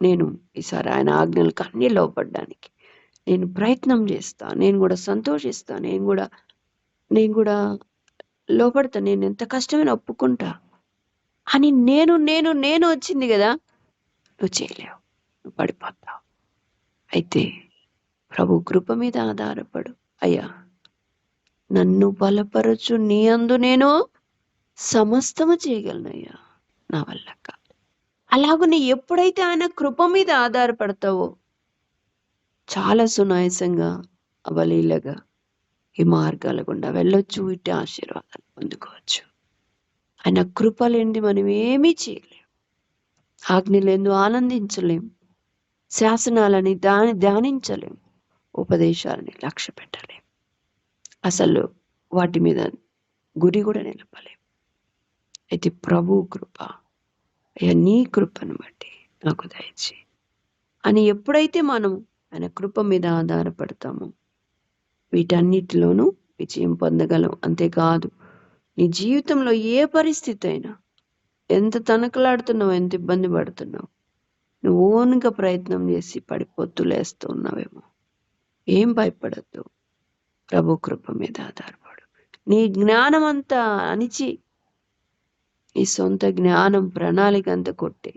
నేను ఈసారి ఆయన ఆజ్ఞలకు అన్నీ లోపడ్డానికి నేను ప్రయత్నం చేస్తా, నేను కూడా సంతోషిస్తా, నేను కూడా లోపడతా, నేను ఎంత కష్టమైన ఒప్పుకుంటా అని నేను వచ్చింది కదా, నువ్వు చేయలేవు, నువ్వు పడిపోతావు. అయితే ప్రభు కృప మీద ఆధారపడు. అయ్యా నన్ను బలపరచు, నీ అందు నేను సమస్తము చేయగలనయ్యా, నా వల్ల కాదు. అలాగనే ఎప్పుడైతే ఆయన కృప మీద ఆధారపడతావో చాలా సునాయాసంగా అవలీలగా ఈ మార్గాల గుండా వెళ్ళొచ్చు, ఇటు ఆశీర్వాదాలు పొందుకోవచ్చు. ఆయన కృప లేనిది మనం ఏమీ చేయలేం, ఆజ్ఞలేందు ఆనందించలేం, శాసనాలని ధ్యానించలేం, ఉపదేశాలని లక్ష్య పెట్టలేం, అసలు వాటి మీద గురి కూడా నిలపలేం. అయితే ప్రభు కృప, అయ్యా నీ కృపను బట్టి నాకు దయచేయి అని ఎప్పుడైతే మనం ఆయన కృప మీద ఆధారపడతాము, వీటన్నిటిలోనూ విజయం పొందగలం. అంతేకాదు, నీ జీవితంలో ఏ పరిస్థితి అయినా, ఎంత తనకలాడుతున్నావు, ఎంత ఇబ్బంది పడుతున్నావు, నువ్వు ఓన్గా ప్రయత్నం చేసి పడిపోతూ లేస్తూ ఉన్నావేమో, ఏం భయపడద్దు. ప్రభు కృప మీద ఆధారపడు. నీ జ్ఞానం అంతా అణిచి, నీ సొంత జ్ఞానం ప్రణాళిక అంతా కొట్టి,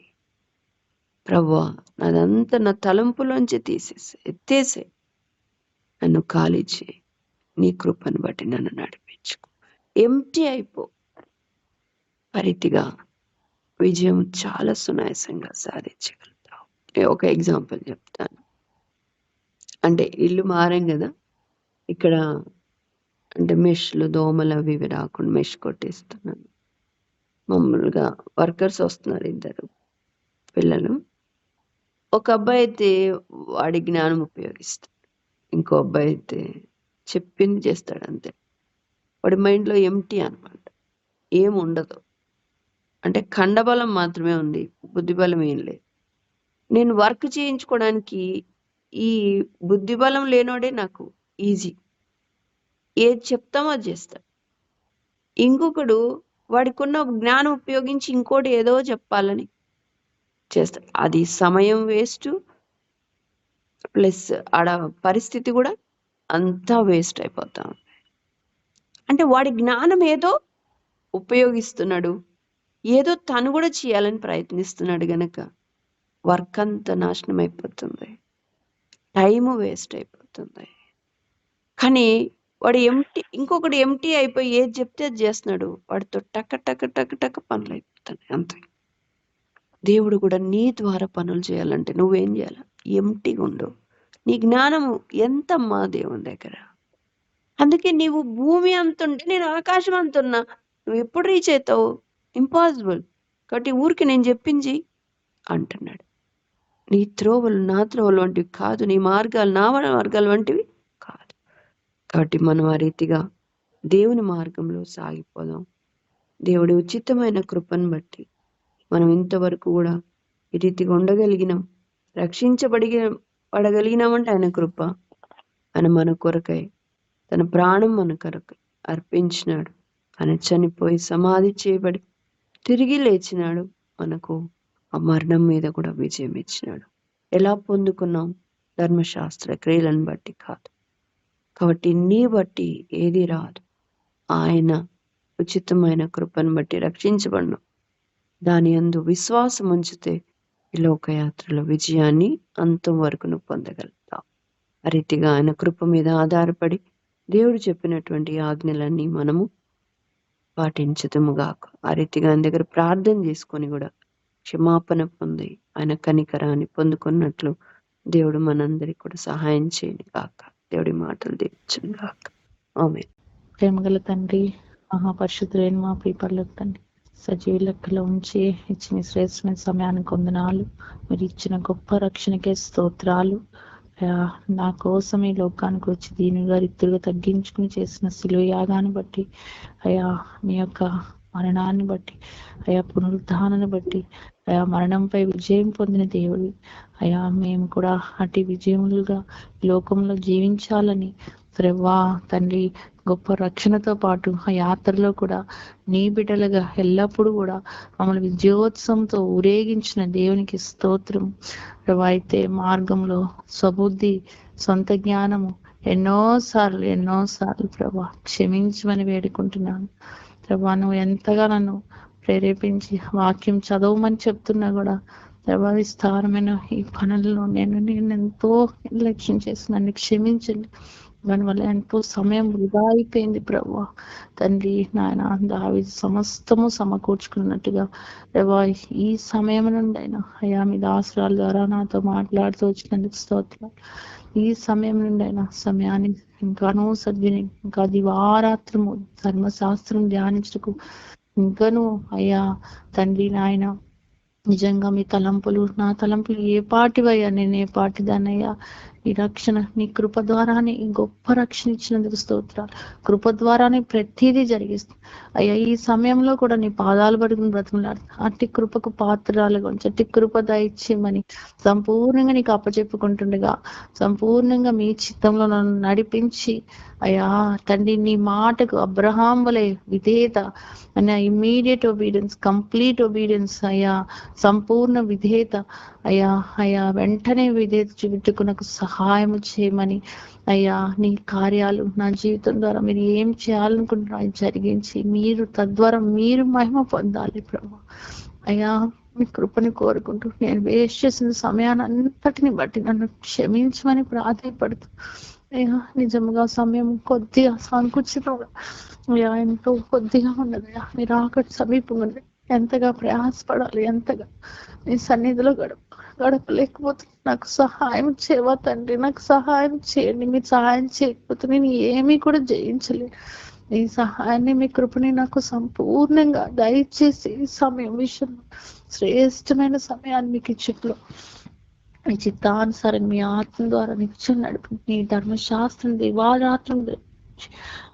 ప్రభువా నాదంతా నా తలంపులోంచి ఎత్తేసే, నన్ను ఖాళీ చేయి, నీ కృపను బట్టి నన్ను నడిపించుకో. ఎంటీ అయిపో. పరితిగా విజయం చాలా సునాయాసంగా సాధించగలుగుతావు. ఒక ఎగ్జాంపుల్ చెప్తాను. అంటే ఇల్లు మారాం కదా, ఇక్కడ అంటే మెష్లు, దోమలు అవి ఇవి రాకుండా మెష్ కొట్టేస్తున్నాను. మామూలుగా వర్కర్స్ వస్తున్నారు, 2 పిల్లలు. ఒక అబ్బాయి అయితే వాడి జ్ఞానం ఉపయోగిస్తాడు, ఇంకో అబ్బాయి అయితే చెప్పింది చేస్తాడు అంతే. వాడి మైండ్లో ఎంటీ అనమాట, ఏం ఉండదు. అంటే ఖండబలం మాత్రమే ఉంది, బుద్ధిబలం ఏం లేదు. నేను వర్క్ చేయించుకోవడానికి ఈ బుద్ధిబలం లేనోడే నాకు ఈజీ, ఏది చెప్తామో అది చేస్తాడు. ఇంకొకడు వాడికి ఉన్న జ్ఞానం ఉపయోగించి ఇంకోటి ఏదో చెప్పాలని చేస్తాడు. అది సమయం వేస్ట్, ప్లస్ ఆడ పరిస్థితి కూడా అంతా వేస్ట్ అయిపోతా ఉంది. అంటే వాడి జ్ఞానం ఏదో ఉపయోగిస్తున్నాడు, ఏదో తను కూడా చేయాలని ప్రయత్నిస్తున్నాడు గనక వర్క్ అంతా నాశనం అయిపోతుంది, టైము వేస్ట్ అయిపోతుంది. కానీ వాడు ఇంకొకటి ఎంటీ అయిపోయి ఏది చెప్తే అది చేస్తున్నాడు, వాడితో టక టక టక టక పనులు అయిపోతున్నాయి అంతే. దేవుడు కూడా నీ ద్వారా పనులు చేయాలంటే నువ్వేం చేయాలి? ఎంటీగా ఉండు. నీ జ్ఞానము ఎంతమ్మా దేవుని దగ్గర. అందుకే నీవు భూమి అంతుంటే నేను ఆకాశం అంతున్నా, నువ్వు ఎప్పుడు రీచ్ అవుతావు? ఇంపాసిబుల్. కాబట్టి ఊరికి నేను చెప్పించి అంటున్నాడు. నీ త్రోవలు నా త్రోవలు వంటివి కాదు, నీ మార్గాలు నా మార్గాలు వంటివి కాదు. కాబట్టి మనం ఆ రీతిగా దేవుని మార్గంలో సాగిపోదాం. దేవుడి ఉచితమైన కృపను బట్టి మనం ఇంతవరకు కూడా ఈ రీతిగా ఉండగలిగినాం, పడగలిగినామంటే ఆయన కృప. ఆయన మన కొరకై తన ప్రాణం మన కొరకై అర్పించినాడు. ఆయన చనిపోయి సమాధి చేయబడి తిరిగి లేచినాడు. మనకు ఆ మరణం మీద కూడా విజయం ఇచ్చినాడు. ఎలా పొందుకున్నాం? ధర్మశాస్త్ర క్రియలను బట్టి కాదు. కాబట్టి నీ బట్టి ఏది రాదు, ఆయన ఉచితమైన కృపను బట్టి రక్షించబడినాం. దాని యందు విశ్వాసం ఉంచితే ఈ లోకయాత్రలో విజయాన్ని అంతం వరకు నువ్వు పొందగలుగుతావు. ఆ రీతిగా ఆయన కృప మీద ఆధారపడి దేవుడు చెప్పినటువంటి ఆజ్ఞలన్నీ మనము పాటించదుముగాక. ఆ రీతిగా ఆయన దగ్గర ప్రార్థన చేసుకొని కూడా క్షమాపణ పొంది ఆయన కనికరాన్ని పొందుకున్నట్లు దేవుడు మనందరికి కూడా సహాయం చేయను గాక. దేవుడి మాటలు దీవించును గాక. ఆమేన్. ప్రేమగల తండ్రి, మహాపరిశుద్ధులైన మా ప్రియపరలోక తండ్రి, సజీవ లెక్కలో ఉంచి ఇచ్చిన శ్రేష్టమైన సమయానికి వందనాలు. మీరు ఇచ్చిన గొప్ప రక్షణకే స్తోత్రాలు. నా కోసం ఈ లోకానికి వచ్చి దీనిగా రిక్తులుగా తగ్గించుకుని చేసిన శిలువ యాగాన్ని బట్టి, అయా మీ యొక్క మరణాన్ని బట్టి, అయా పునరుద్ధానాన్ని బట్టి, అయా మరణంపై విజయం పొందిన దేవుడు, అయా మేము కూడా అటు విజయములుగా లోకంలో జీవించాలని శ్రవ్వా తండ్రి గొప్ప రక్షణతో పాటు ఆ యాత్రలో కూడా నీ బిడ్డలుగా ఎల్లప్పుడూ కూడా మమ్మల్ని విజయోత్సవంతో ఊరేగించిన దేవునికి స్తోత్రం. ప్రభా, అయితే మార్గంలో స్వబుద్ధి, సొంత జ్ఞానము ఎన్నోసార్లు ప్రభా క్షమించమని వేడుకుంటున్నాను. ప్రభా, నువ్వు ఎంతగా నన్ను ప్రేరేపించి వాక్యం చదవమని చెప్తున్నా కూడా ప్రభా, విస్తారమైన ఈ పనుల్లో నేను ఎంతో నిర్లక్ష్యం చేసి నన్ను క్షమించండి. దానివల్ల ఎంతో సమయం వృధా అయిపోయింది ప్రభా. తండ్రి నాయన, దావీదు సమస్తము సమకూర్చుకున్నట్టుగా ప్రభా ఈ సమయం నుండి అయినా అయ్యా మీ దాసురాల ద్వారా నాతో మాట్లాడుతూ వచ్చినందుకు స్తోత్రాలు. ఈ సమయం నుండి అయినా సమయాన్ని ఇంకానూ ఇంకా దివారాత్రము ధర్మశాస్త్రం ధ్యానించటకు ఇంకను అయ్యా తండ్రి నాయన, నిజంగా మీ తలంపులు నా తలంపులు ఏ పాటివయ్యా, నేను ఏ పాటిదానయ్యా, ఈ రక్షణ నీ కృప ద్వారానే ఈ గొప్ప రక్షణ ఇచ్చినందుకు స్తోత్రాలు. కృప ద్వారానే ప్రతిదీ జరిగిస్తుంది అయ్యా. ఈ సమయంలో కూడా నీ పాదాలు పడుకుని బ్రతుకులాడు అట్టి కృపకు పాత్రలుగా ఉంచి అట్టి కృప దయచేయమని సంపూర్ణంగా నీకు అప్పచెప్పుకుంటుండగా సంపూర్ణంగా మీ చిత్తంలో నన్ను నడిపించి అయ్యా తండ్రి నీ మాటకు అబ్రహాం వలె విధేయత అన్న ఇమ్మీడియట్ ఒబీడియన్స్, కంప్లీట్ ఒబీడియన్స్ అయ్యా, సంపూర్ణ విధేయత అయ్యా. అయ్యా వెంటనే విధేయత చూపించుకు నాకు సహాయం చేయమని అయ్యా. నీ కార్యాలు నా జీవితం ద్వారా మీరు ఏం చేయాలనుకుంటున్నారు జరిగించి మీరు తద్వారా మీరు మహిమ పొందాలి ప్రభు అయ్యా. మీ కృపని కోరుకుంటూ నేను వేస్ట్ చేసిన సమయాన్ని అంతటిని బట్టి నన్ను క్షమించమని ప్రాధాయపడుతూ అయ్యా నిజంగా సమయం కొద్దిగా సంకుచితంగా అయ్యా ఎంతో కొద్దిగా ఉన్నదయ్యా. మీరు అక్కడ సమీపంగా ఉంది. ఎంతగా ప్రయాసపడాలి, ఎంతగా నీ సన్నిధిలో గడపలేకపోతే నాకు సహాయం చేయవా తండ్రి, నాకు సహాయం చేయండి. మీరు సహాయం చేయకపోతే నేను ఏమీ కూడా జయించలేదు. ఈ సహాయాన్ని మీ కృపని నాకు సంపూర్ణంగా దయచేసి ఈ సమయం విషయంలో శ్రేష్టమైన సమయాన్ని మీకు ఇచ్చిట్లో మీ చిత్తానుసారం మీ ఆత్మ ద్వారా నిత్యం నడిపి నీ ధర్మశాస్త్రం దివారాత్రం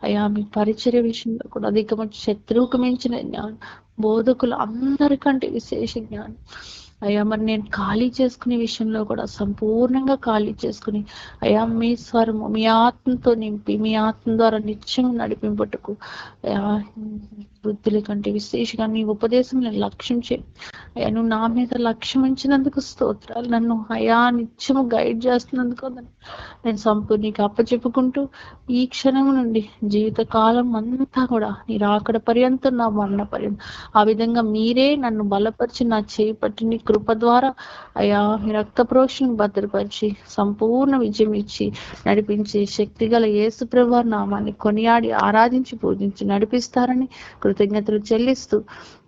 అయ్యా. మీ పరిచర్య విషయంలో కూడా అధికమైన శత్రువుకు మించిన జ్ఞానం, బోధకులు అందరికంటే విశేష జ్ఞానం అయ్యా. మరి నేను ఖాళీ చేసుకునే విషయంలో కూడా సంపూర్ణంగా ఖాళీ చేసుకుని అయ్యా మీ స్వరము మీ ఆత్మతో నింపి మీ ఆత్మ ద్వారా నిత్యం నడిపింపటకు అయ్యా వృద్ధుల కంటే విశేషంగా నీ ఉపదేశం నేను లక్ష్యం చేయి అయ్యా. నువ్వు నా మీద లక్ష్యం ఉంచినందుకు స్తోత్రాలు. నన్ను అయ్యా నిత్యము గైడ్ చేస్తున్నందుకు నేను సంపూర్ణకి అప్పచెప్పుకుంటూ ఈ క్షణం నుండి జీవిత కాలం అంతా కూడా నీ రాకడ పర్యంతం నా మరణ పర్యంతం ఆ విధంగా మీరే నన్ను బలపరిచి నా చేయి పట్టి నీ కృప ద్వారా అయ్యా మీ రక్త ప్రోక్షణ భద్రపరిచి సంపూర్ణ విజయం ఇచ్చి నడిపించి శక్తి గల యేసు ప్రభువు నామాన్ని కొనియాడి ఆరాధించి పూజించి నడిపిస్తారని కృతజ్ఞతలు చెల్లిస్తూ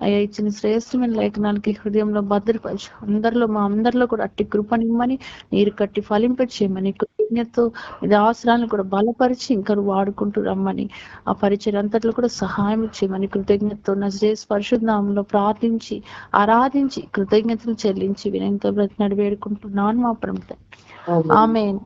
అయ్యా ఇచ్చిన శ్రేష్టమైన లేఖనాలకి హృదయంలో భద్రపరిచి మా అందరిలో కూడా అట్టి కృప నిమ్మని నీరు కట్టి ఫలింపచేయమని కృతజ్ఞతతో ఇది అవసరాలను కూడా బలపరిచి ఇంకా వాడుకుంటూ రమ్మని ఆ పరిచయం అంతట్లో కూడా సహాయం చేయమని కృతజ్ఞతతో నజరేసు పరిశుద్ధ నామములో ప్రార్థించి ఆరాధించి కృతజ్ఞతలు చెల్లించి వినయంతో బ్రతినడి వేడుకుంటున్నాను మా ప్రభువు. ఆమేన్.